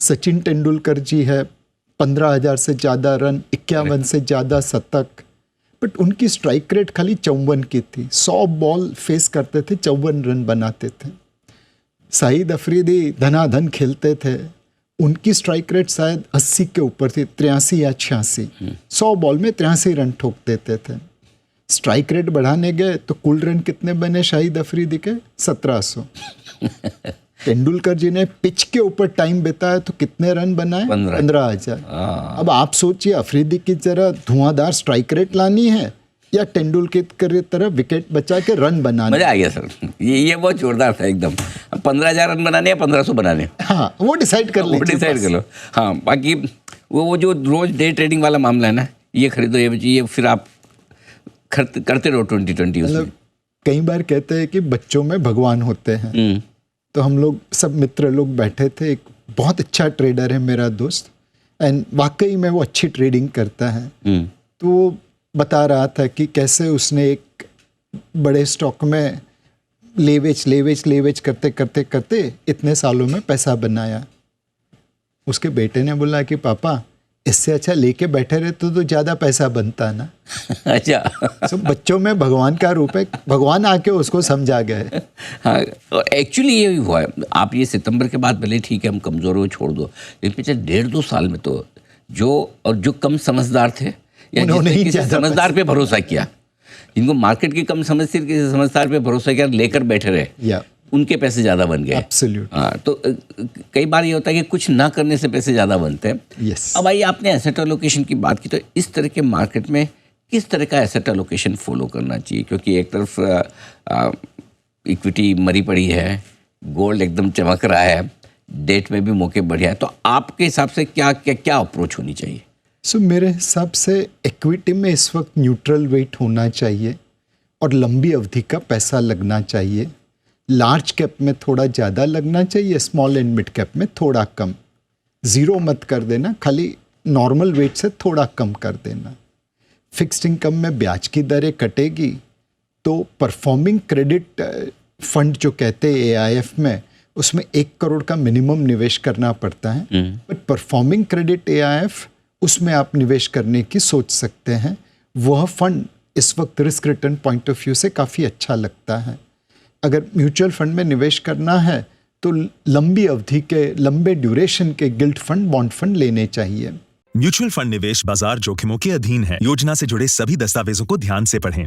सचिन तेंदुलकर जी है, 15,000 से ज़्यादा रन, 51 से ज़्यादा शतक, बट उनकी स्ट्राइक रेट खाली 54 की थी। 100 बॉल फेस करते थे, 54 रन बनाते थे। शाहिद अफरीदी धनाधन खेलते थे, उनकी स्ट्राइक रेट शायद 80 के ऊपर थी, 83 या 86। 100 बॉल में 83 रन ठोक देते थे। स्ट्राइक रेट बढ़ाने गए तो कुल रन कितने बने शाहिद अफरीदी के? 1700। तेंदुलकर जी ने पिच के ऊपर टाइम बिताया तो कितने रन बनाए? 15,000। अब आप सोचिए, अफरीदी की तरह धुआंधार स्ट्राइक रेट लानी है या तेंदुलकर की तरह विकेट बचा के रन बनाने? मजा आ गया सर, ये बहुत जोरदार था एकदम। 15,000 रन बनाने या 1500 बनाने, हाँ वो डिसाइड कर लो, डिसाइड कर लो। हाँ, बाकी वो जो रोज डे ट्रेडिंग वाला मामला है ना, ये खरीदो ये फिर आप करते रहो 2020। मतलब कई बार कहते हैं कि बच्चों में भगवान होते हैं। तो हम लोग सब मित्र लोग बैठे थे, एक बहुत अच्छा ट्रेडर है मेरा दोस्त, एंड वाकई में वो अच्छी ट्रेडिंग करता है। तो वो बता रहा था कि कैसे उसने एक बड़े स्टॉक में लेवेच करते करते करते इतने सालों में पैसा बनाया। उसके बेटे ने बोला कि पापा, इससे अच्छा लेके बैठे रहते तो ज़्यादा पैसा बनता ना। अच्छा। तो बच्चों में भगवान का रूप है, भगवान आके उसको समझा गए। हाँ, एक्चुअली ये हुआ है। आप ये सितंबर के बाद भले ठीक है हम कमज़ोर हो छोड़ दो, लेकिन पिछले 1.5-2 साल में तो जो कम समझदार थे या जिसने किसी समझदार पे भरोसा किया, जिनको मार्केट की कम समझ थी, किसी समझदार पे भरोसा किया, लेकर बैठे रहे, उनके पैसे ज़्यादा बन गए। एब्सोल्यूट। हाँ, तो कई बार ये होता है कि कुछ ना करने से पैसे ज़्यादा बनते हैं। Yes. अब आइए, आपने एसेट एलोकेशन की बात की, तो इस तरह के मार्केट में किस तरह का एसेट एलोकेशन फॉलो करना चाहिए? क्योंकि एक तरफ इक्विटी मरी पड़ी है, गोल्ड एकदम चमक रहा है, डेट में भी मौके बढ़िया है, तो आपके हिसाब से क्या अप्रोच होनी चाहिए? मेरे हिसाब से इक्विटी में इस वक्त न्यूट्रल वेट होना चाहिए और लंबी अवधि का पैसा लगना चाहिए। लार्ज कैप में थोड़ा ज़्यादा लगना चाहिए, स्मॉल एंड मिड कैप में थोड़ा कम। ज़ीरो मत कर देना, खाली नॉर्मल वेट से थोड़ा कम कर देना। फिक्स्ड इनकम में ब्याज की दरें कटेगी तो परफॉर्मिंग क्रेडिट फंड जो कहते हैं AIF में, उसमें 1 करोड़ का मिनिमम निवेश करना पड़ता है। बट परफॉर्मिंग क्रेडिट AIF, उसमें आप निवेश करने की सोच सकते हैं। वह फंड इस वक्त risk return point of view से काफ़ी अच्छा लगता है। अगर म्यूचुअल फंड में निवेश करना है तो लंबी अवधि के, लंबे ड्यूरेशन के गिल्ट फंड, बॉन्ड फंड लेने चाहिए। म्यूचुअल फंड निवेश बाजार जोखिमों के अधीन है। योजना से जुड़े सभी दस्तावेजों को ध्यान से पढ़ें।